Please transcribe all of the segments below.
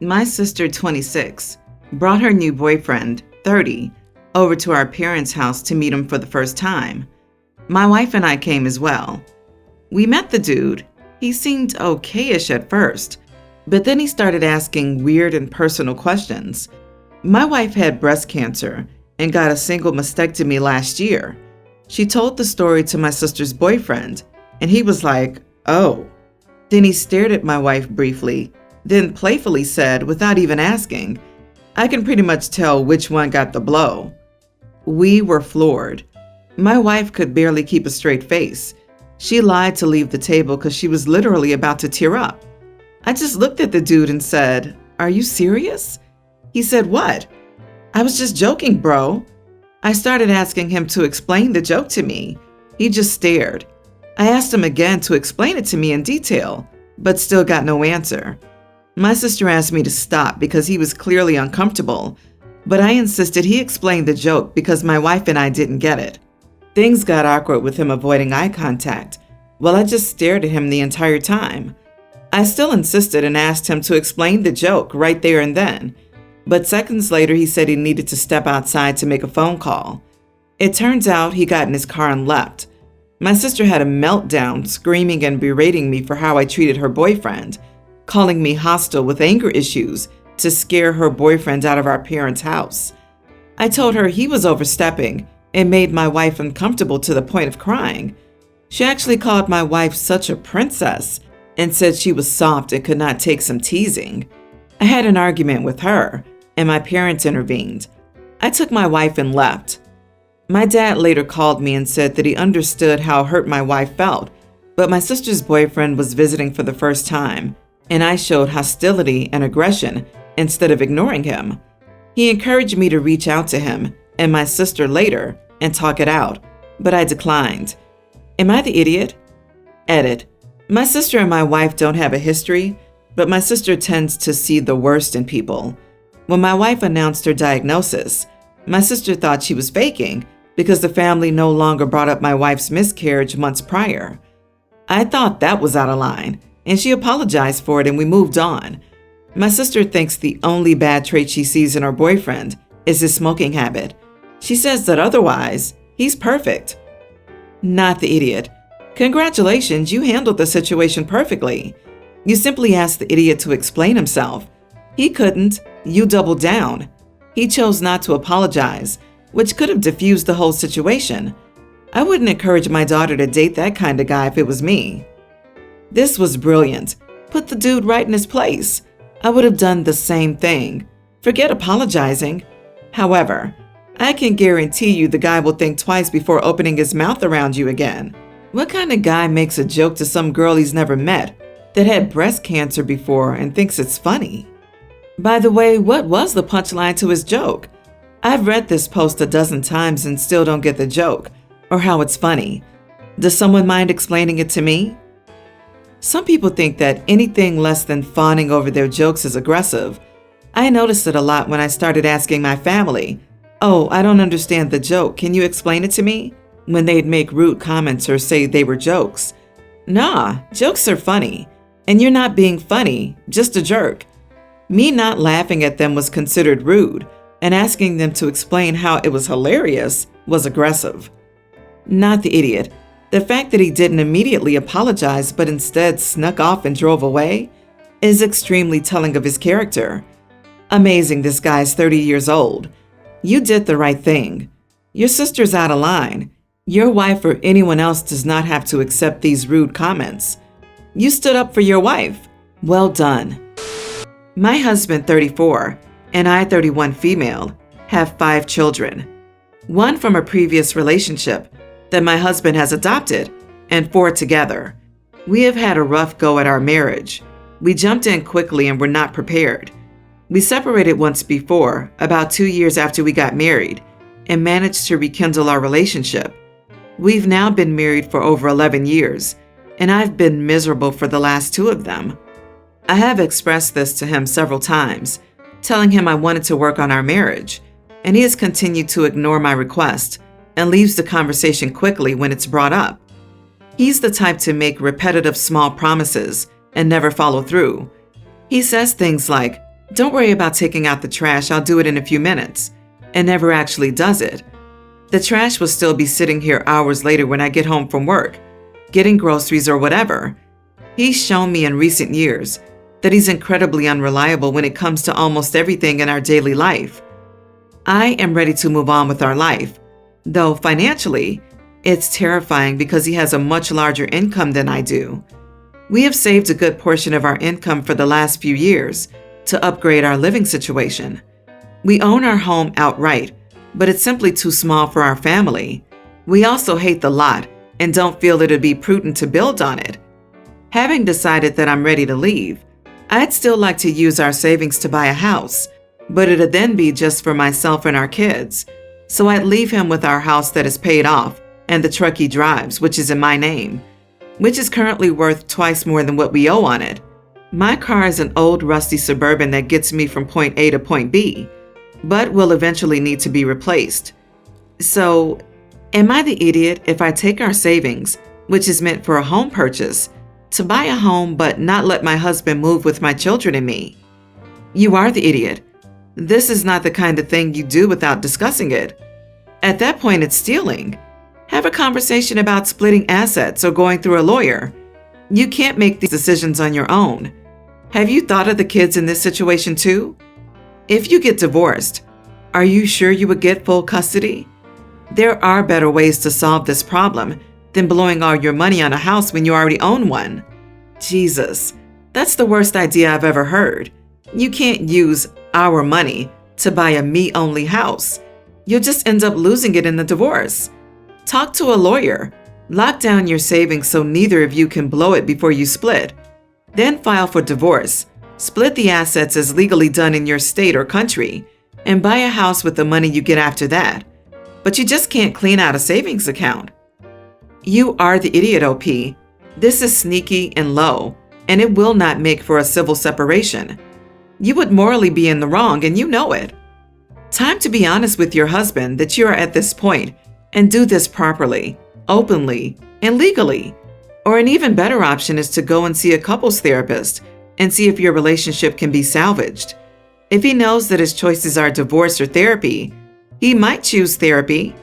My sister, 26, brought her new boyfriend, 30, over to our parents' house to meet him for the first time. My wife and I came as well. We met the dude. He seemed okay-ish at first, but then he started asking weird and personal questions. My wife had breast cancer and got a single mastectomy last year. She told the story to my sister's boyfriend, and he was like, "Oh." Then he stared at my wife briefly, then playfully said, without even asking, "I can pretty much tell which one got the blow." We were floored. My wife could barely keep a straight face. She lied to leave the table because she was literally about to tear up. I just looked at the dude and said, "Are you serious?" He said, "What?" "I was just joking, bro." I started asking him to explain the joke to me. He just stared. I asked him again to explain it to me in detail, but still got no answer. My sister asked me to stop because he was clearly uncomfortable, but I insisted he explain the joke because my wife and I didn't get it. Things got awkward with him avoiding eye contact, while I just stared at him the entire time. I still insisted and asked him to explain the joke right there and then, but seconds later he said he needed to step outside to make a phone call. It turns out he got in his car and left. My sister had a meltdown, screaming and berating me for how I treated her boyfriend, calling me hostile with anger issues to scare her boyfriend out of our parents' house. I told her he was overstepping and made my wife uncomfortable to the point of crying. She actually called my wife such a princess and said she was soft and could not take some teasing. I had an argument with her, and my parents intervened. I took my wife and left. My dad later called me and said that he understood how hurt my wife felt, but my sister's boyfriend was visiting for the first time, and I showed hostility and aggression instead of ignoring him. He encouraged me to reach out to him and my sister later and talk it out, but I declined. Am I the idiot? Edit. My sister and my wife don't have a history, but my sister tends to see the worst in people. When my wife announced her diagnosis, my sister thought she was faking because the family no longer brought up my wife's miscarriage months prior. I thought that was out of line, and she apologized for it and we moved on. My sister thinks the only bad trait she sees in her boyfriend is his smoking habit. She says that otherwise, he's perfect. Not the idiot. Congratulations, you handled the situation perfectly. You simply asked the idiot to explain himself. He couldn't. You doubled down. He chose not to apologize, which could have diffused the whole situation. I wouldn't encourage my daughter to date that kind of guy if it was me. This was brilliant. Put the dude right in his place. I would have done the same thing. Forget apologizing. However, I can guarantee you the guy will think twice before opening his mouth around you again. What kind of guy makes a joke to some girl he's never met that had breast cancer before and thinks it's funny? By the way, what was the punchline to his joke? I've read this post a dozen times and still don't get the joke or how it's funny. Does someone mind explaining it to me? Some people think that anything less than fawning over their jokes is aggressive. I noticed it a lot when I started asking my family, "Oh, I don't understand the joke. Can you explain it to me?" when they'd make rude comments or say they were jokes. Nah, jokes are funny. And you're not being funny, just a jerk. Me not laughing at them was considered rude, and asking them to explain how it was hilarious was aggressive. Not the idiot. The fact that he didn't immediately apologize but instead snuck off and drove away is extremely telling of his character. Amazing this guy's 30 years old. You did the right thing. Your sister's out of line. Your wife or anyone else does not have to accept these rude comments. You stood up for your wife. Well done. My husband, 34, and I, 31 female, have 5 children. 1 from a previous relationship that my husband has adopted, and 4 together. We have had a rough go at our marriage. We jumped in quickly and were not prepared. We separated once before, about 2 years after we got married, and managed to rekindle our relationship. We've now been married for over 11 years, and I've been miserable for the last 2 of them. I have expressed this to him several times, telling him I wanted to work on our marriage, and he has continued to ignore my request and leaves the conversation quickly when it's brought up. He's the type to make repetitive small promises and never follow through. He says things like, Don't worry about taking out the trash, I'll do it in a few minutes, and never actually does it. The trash will still be sitting here hours later when I get home from work, getting groceries or whatever. He's shown me in recent years that he's incredibly unreliable when it comes to almost everything in our daily life. I am ready to move on with our life, though financially, it's terrifying because he has a much larger income than I do. We have saved a good portion of our income for the last few years to upgrade our living situation. We own our home outright, but it's simply too small for our family. We also hate the lot and don't feel it'd be prudent to build on it. Having decided that I'm ready to leave, I'd still like to use our savings to buy a house, but it'd then be just for myself and our kids. So I'd leave him with our house that is paid off and the truck he drives, which is in my name, which is currently worth twice more than what we owe on it. My car is an old rusty Suburban that gets me from point A to point B, but will eventually need to be replaced. So, am I the idiot if I take our savings, which is meant for a home purchase, to buy a home but not let my husband move with my children and me? You are the idiot. This is not the kind of thing you do without discussing it. At that point, it's stealing. Have a conversation about splitting assets or going through a lawyer. You can't make these decisions on your own. Have you thought of the kids in this situation too? If you get divorced, are you sure you would get full custody? There are better ways to solve this problem than blowing all your money on a house when you already own one. Jesus, that's the worst idea I've ever heard. You can't use our money to buy a me-only house. You'll just end up losing it in the divorce. Talk to a lawyer. Lock down your savings so neither of you can blow it before you split. Then file for divorce. Split the assets as legally done in your state or country, and buy a house with the money you get after that. But you just can't clean out a savings account. You are the idiot, OP. This is sneaky and low, and it will not make for a civil separation. You would morally be in the wrong, and you know it. Time to be honest with your husband that you are at this point and do this properly, openly, and legally. Or an even better option is to go and see a couples therapist and see if your relationship can be salvaged. If he knows that his choices are divorce or therapy, he might choose therapy.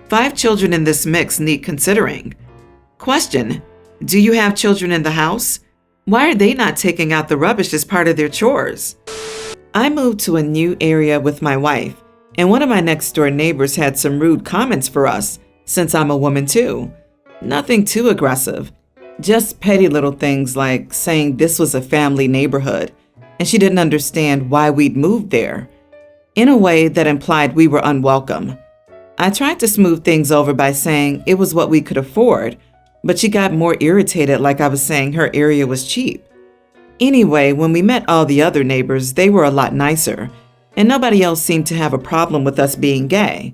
5 children in this mix need considering. Question: do you have children in the house? Why are they not taking out the rubbish as part of their chores? I moved to a new area with my wife, and one of my next door neighbors had some rude comments for us, since I'm a woman too. Nothing too aggressive, just petty little things like saying this was a family neighborhood, and she didn't understand why we'd moved there, in a way that implied we were unwelcome. I tried to smooth things over by saying it was what we could afford, but she got more irritated like I was saying her area was cheap. Anyway, when we met all the other neighbors, they were a lot nicer, and nobody else seemed to have a problem with us being gay.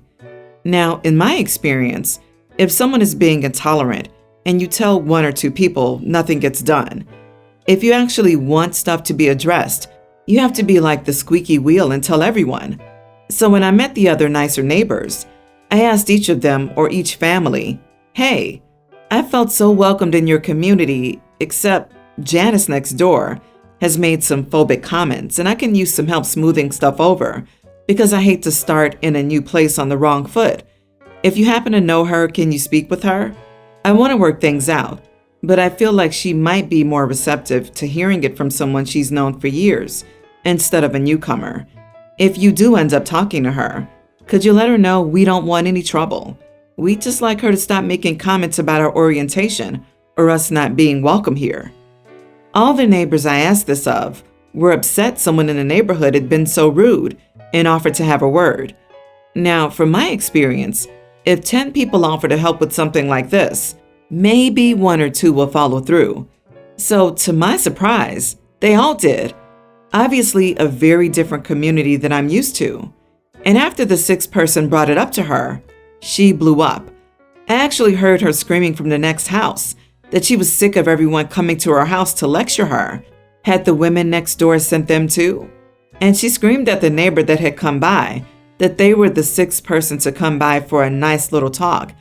Now, in my experience, if someone is being intolerant and you tell 1 or 2 people, nothing gets done. If you actually want stuff to be addressed, you have to be like the squeaky wheel and tell everyone. So when I met the other nicer neighbors, I asked each of them or each family, "Hey, I felt so welcomed in your community, except Janice next door has made some phobic comments and I can use some help smoothing stuff over because I hate to start in a new place on the wrong foot. If you happen to know her, can you speak with her? I want to work things out, but I feel like she might be more receptive to hearing it from someone she's known for years instead of a newcomer. If you do end up talking to her, could you let her know we don't want any trouble? We'd just like her to stop making comments about our orientation or us not being welcome here." All the neighbors I asked this of were upset someone in the neighborhood had been so rude and offered to have a word. Now, from my experience, if 10 people offer to help with something like this, maybe 1 or 2 will follow through. So, to my surprise, they all did. Obviously, a very different community than I'm used to. And after the 6th person brought it up to her, she blew up. I actually heard her screaming from the next house that she was sick of everyone coming to her house to lecture her. Had the women next door sent them too? And she screamed at the neighbor that had come by that they were the 6th person to come by for a nice little talk.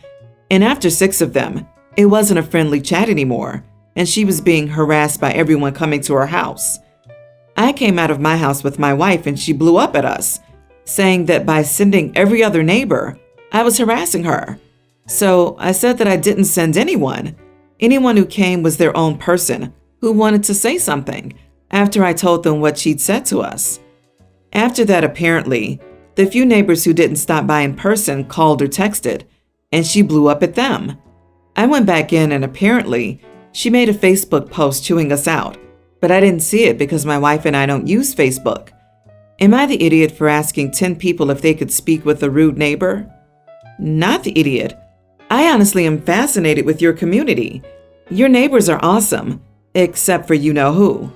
And after 6 of them, it wasn't a friendly chat anymore, and she was being harassed by everyone coming to her house. I came out of my house with my wife and she blew up at us, saying that by sending every other neighbor, I was harassing her. So I said that I didn't send anyone. Anyone who came was their own person who wanted to say something after I told them what she'd said to us. After that, apparently, the few neighbors who didn't stop by in person called or texted, and she blew up at them. I went back in and apparently she made a Facebook post chewing us out, but I didn't see it because my wife and I don't use Facebook. Am I the idiot for asking 10 people if they could speak with a rude neighbor? Not the idiot. I honestly am fascinated with your community. Your neighbors are awesome, except for you-know-who.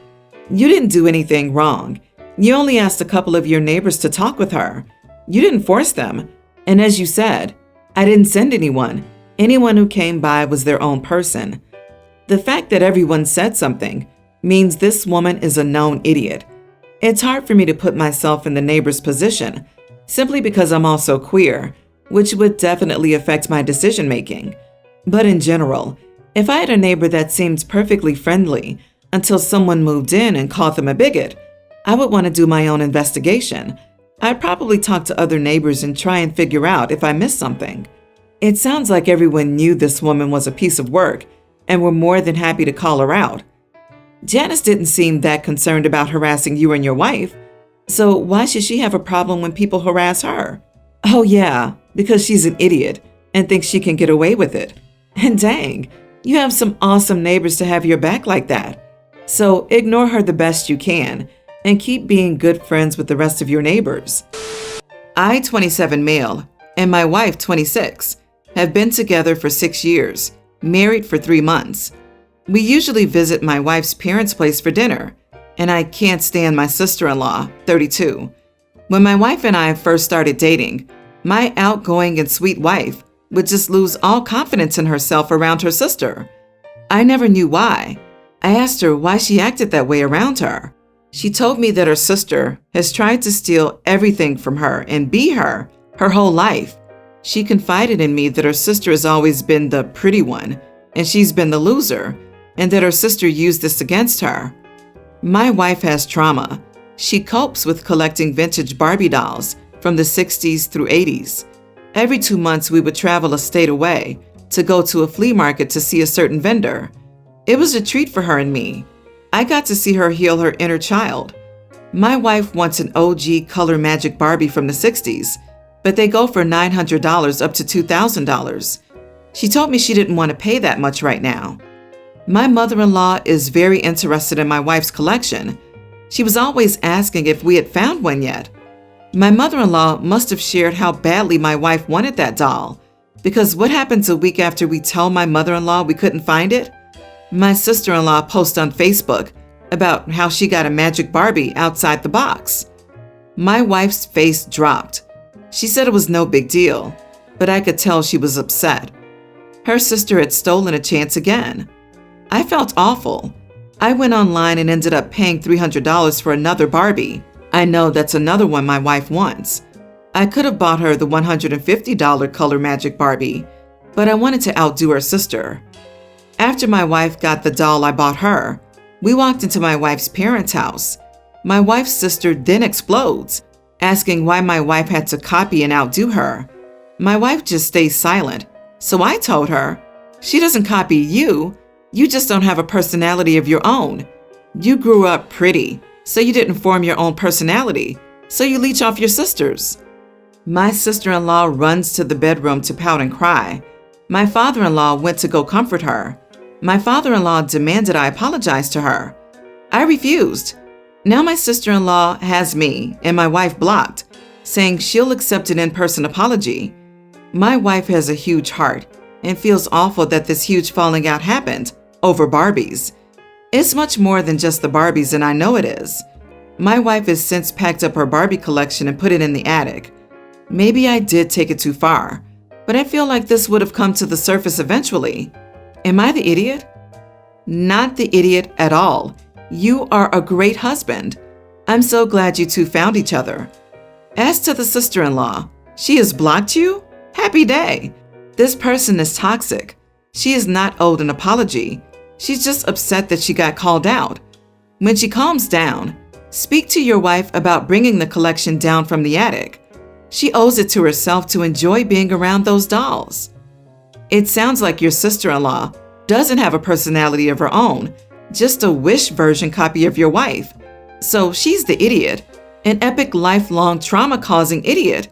You didn't do anything wrong. You only asked a couple of your neighbors to talk with her. You didn't force them. And as you said, I didn't send anyone. Anyone who came by was their own person. The fact that everyone said something means this woman is a known idiot. It's hard for me to put myself in the neighbor's position, simply because I'm also queer, which would definitely affect my decision-making. But in general, if I had a neighbor that seemed perfectly friendly until someone moved in and called them a bigot, I would want to do my own investigation. I'd probably talk to other neighbors and try and figure out if I missed something. It sounds like everyone knew this woman was a piece of work and were more than happy to call her out. Janice didn't seem that concerned about harassing you and your wife, so why should she have a problem when people harass her? Oh yeah, because she's an idiot and thinks she can get away with it. And dang, you have some awesome neighbors to have your back like that. So ignore her the best you can and keep being good friends with the rest of your neighbors. I, 27 male, and my wife, 26, have been together for 6 years, married for 3 months. We usually visit my wife's parents' place for dinner, and I can't stand my sister-in-law, 32. When my wife and I first started dating, my outgoing and sweet wife would just lose all confidence in herself around her sister. I never knew why. I asked her why she acted that way around her. She told me that her sister has tried to steal everything from her and be her whole life. She confided in me that her sister has always been the pretty one and she's been the loser, and that her sister used this against her. My wife has trauma. She copes with collecting vintage Barbie dolls from the 60s through 80s. Every 2 months we would travel a state away to go to a flea market to see a certain vendor. It was a treat for her and me. I got to see her heal her inner child. My wife wants an OG Color Magic Barbie from the 60s, but they go for $900 up to $2,000. She told me she didn't want to pay that much right now. My mother-in-law is very interested in my wife's collection. She was always asking if we had found one yet. My mother-in-law must have shared how badly my wife wanted that doll, because what happens a week after we tell my mother-in-law we couldn't find it? My sister-in-law posts on Facebook about how she got a magic Barbie outside the box. My wife's face dropped. She said it was no big deal, but I could tell she was upset. Her sister had stolen a chance again. I felt awful. I went online and ended up paying $300 for another Barbie. I know that's another one my wife wants. I could have bought her the $150 Color Magic Barbie, but I wanted to outdo her sister. After my wife got the doll I bought her, we walked into my wife's parents' house. My wife's sister then explodes, asking why my wife had to copy and outdo her. My wife just stays silent, so I told her, "She doesn't copy you. You just don't have a personality of your own. You grew up pretty, so you didn't form your own personality, so you leech off your sister's." My sister-in-law runs to the bedroom to pout and cry. My father-in-law went to go comfort her. My father-in-law demanded I apologize to her. I refused. Now my sister-in-law has me and my wife blocked, saying she'll accept an in-person apology. My wife has a huge heart and feels awful that this huge falling out happened over Barbies. It's much more than just the Barbies, and I know it is. My wife has since packed up her Barbie collection and put it in the attic. Maybe I did take it too far, but I feel like this would have come to the surface eventually. Am I the idiot? Not the idiot at all. You are a great husband. I'm so glad you two found each other. As to the sister-in-law, she has blocked you? Happy day. This person is toxic. She is not owed an apology. She's just upset that she got called out. When she calms down, Speak to your wife about bringing the collection down from the attic. She owes it to herself to enjoy being around those dolls. It sounds like your sister-in-law doesn't have a personality of her own, just a wish version copy of your wife. So she's the idiot, an epic lifelong trauma-causing idiot,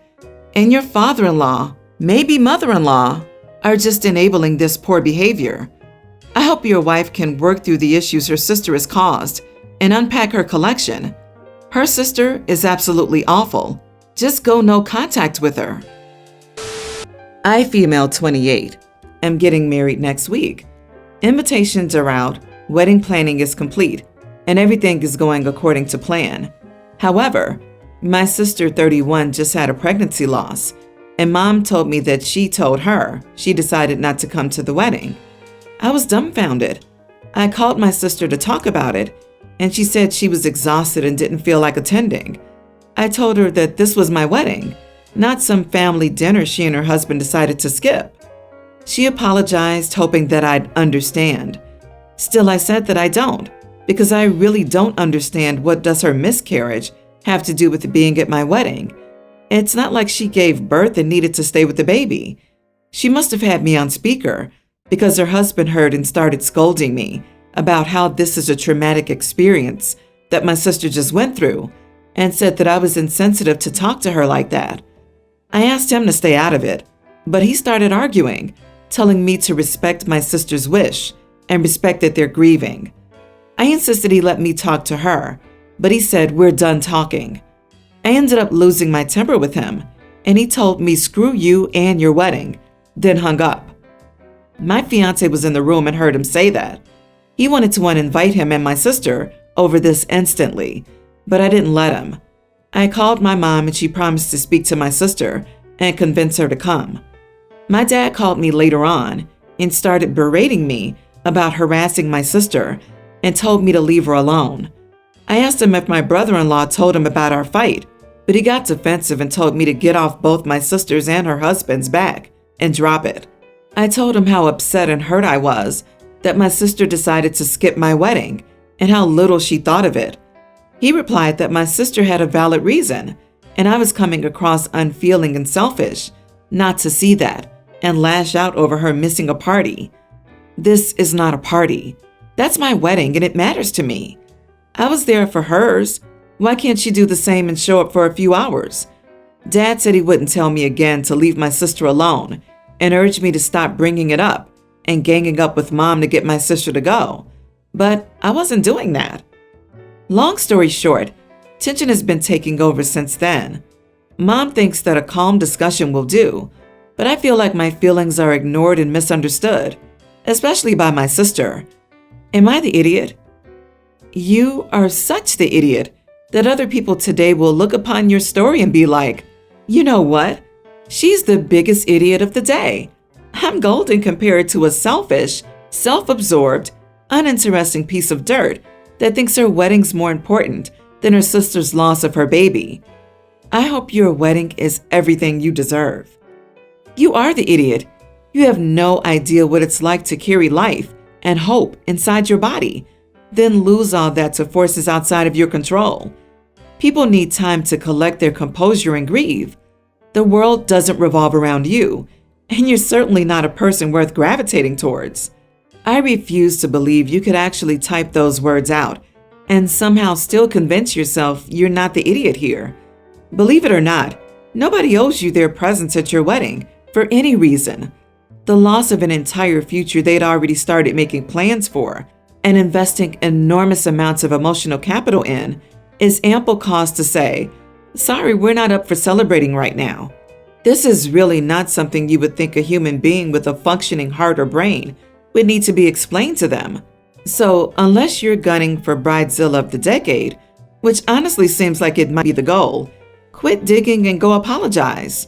and your father-in-law, maybe mother-in-law, are just enabling this poor behavior. I hope your wife can work through the issues her sister has caused and unpack her collection. Her sister is absolutely awful. Just go no contact with her. I, female 28, am getting married next week. Invitations are out, wedding planning is complete, and everything is going according to plan. However, my sister 31 just had a pregnancy loss, and Mom told me that she told her she decided not to come to the wedding. I was dumbfounded. I called my sister to talk about it, and she said she was exhausted and didn't feel like attending. I told her that this was my wedding, not some family dinner she and her husband decided to skip. She apologized, hoping that I'd understand. Still, I said that I don't, because I really don't understand what does her miscarriage have to do with being at my wedding. It's not like she gave birth and needed to stay with the baby. She must have had me on speaker because her husband heard and started scolding me about how this is a traumatic experience that my sister just went through, and said that I was insensitive to talk to her like that. I asked him to stay out of it, but he started arguing, telling me to respect my sister's wish and respect that they're grieving. I insisted he let me talk to her, but he said we're done talking. I ended up losing my temper with him, and he told me screw you and your wedding, then hung up. My fiance was in the room and heard him say that. He wanted to uninvite him and my sister over this instantly, but I didn't let him. I called my mom and she promised to speak to my sister and convince her to come. My dad called me later on and started berating me about harassing my sister and told me to leave her alone. I asked him if my brother-in-law told him about our fight, but he got defensive and told me to get off both my sister's and her husband's back and drop it. I told him how upset and hurt I was that my sister decided to skip my wedding and how little she thought of it. He replied that my sister had a valid reason, and I was coming across unfeeling and selfish not to see that and lash out over her missing a party. This is not a party. That's my wedding and it matters to me. I was there for hers. Why can't she do the same and show up for a few hours? Dad said he wouldn't tell me again to leave my sister alone and urged me to stop bringing it up and ganging up with Mom to get my sister to go. But I wasn't doing that. Long story short, tension has been taking over since then. Mom thinks that a calm discussion will do, but I feel like my feelings are ignored and misunderstood, especially by my sister. Am I the idiot? You are such the idiot that other people today will look upon your story and be like, you know what? She's the biggest idiot of the day. I'm golden compared to a selfish, self-absorbed, uninteresting piece of dirt that thinks her wedding's more important than her sister's loss of her baby. I hope your wedding is everything you deserve. You are the idiot. You have no idea what it's like to carry life and hope inside your body, then lose all that to forces outside of your control. People need time to collect their composure and grieve. The world doesn't revolve around you, and you're certainly not a person worth gravitating towards. I refuse to believe you could actually type those words out and somehow still convince yourself you're not the idiot here. Believe it or not, nobody owes you their presence at your wedding for any reason. The loss of an entire future they'd already started making plans for and investing enormous amounts of emotional capital in is ample cause to say, sorry, we're not up for celebrating right now. This is really not something you would think a human being with a functioning heart or brain would need to be explained to them. So unless you're gunning for Bridezilla of the decade, which honestly seems like it might be the goal, quit digging and go apologize.